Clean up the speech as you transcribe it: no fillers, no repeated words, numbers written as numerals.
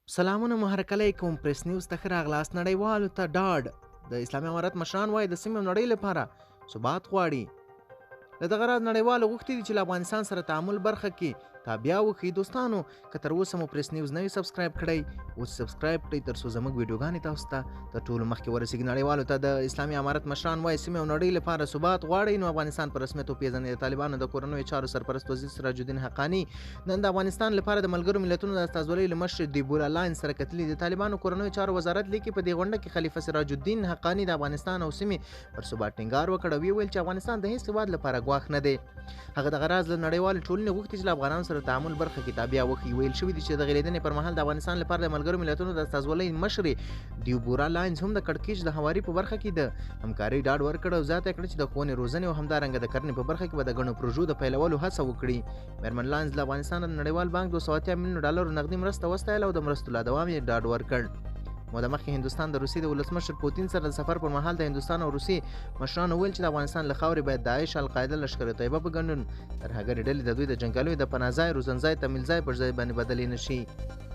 سلامونه محرکلی کوم پریس نیوز ته ښه راغلاست. نړیوالو ته ډاډ. د اسلامي امارت مشران وایي د سیمې او نړۍ لپاره ثبات غواړي. له دغه راز نړیوالو غوښتي دي چې له افغانستان سره تعامل برخه کې تابیا وکړي. دوستانو که تر اوسه مو پریس نیوز نه وي سبسکرایب کړئ اوس سبسکرایب کړئ تر څو زموږ ویډیوګانې تاسو ته تر ټولو مخکې ورسیږي. نړیوالو ته د اسلامي امارت مشران وایي سیمې او نړۍ لپاره ثبات غواړي نو افغانستان په رسمیت وپېژنئ. د طالبانو د کورنیو چارو سرپرست وزیر سراج الدین حقاني نن د افغانستان لپاره د ملګرو ملتونو د استازولۍ له مشر دیبورا لاین سره کتلي. د طالبانو کورنیو چارو وزارت لیکي په دې غونډه کې خلیفه سراج الدین حقاني د افغانستان او سیمې پر ثبات ټینګار وکړ او ویل چې افغانستان د هیڅ هېواد لپاره ګواښ نه دی. هغه دغه راز له نړیوالې ټولنې غوښتي چې له افغانانو سره تعامل برخه کې تابیا وکړي. ویل شوي دي چې د لیدنې پر مهال د افغانستان لپاره د ملګرو ملتونو د استازولۍ مشرې دیوبورا لاینز هم د کړکېچ د هواري په برخه کې د همکارۍ ډاډ ورکړ او زیاته کړه چې د ښوونې روزنې او همدارنګه د کرنې په برخه کې به د ګڼو پروژو د پیلولو هڅه وکړي. میرمن لاینز له افغانستان د نړیوال بانک 280 میلیون ډالرو نقدي مرسته وستایله او د مرستو لا دوام یې ډاډ ورکړ. موده مخکې هندوستان د روسیې د ولسمشر پوتین سره د سفر پر مهال د هندوستان او روسیې مشرانو ویل چې د افغانستان له خاورې باید داعش، القاعده، لشکر طیبه په ګډون ترهګرې ډلې د دوی د جنګیالیو د پناه ځای، روزنځای، تمویل ځای پر ځای باندې بدلې نه شي.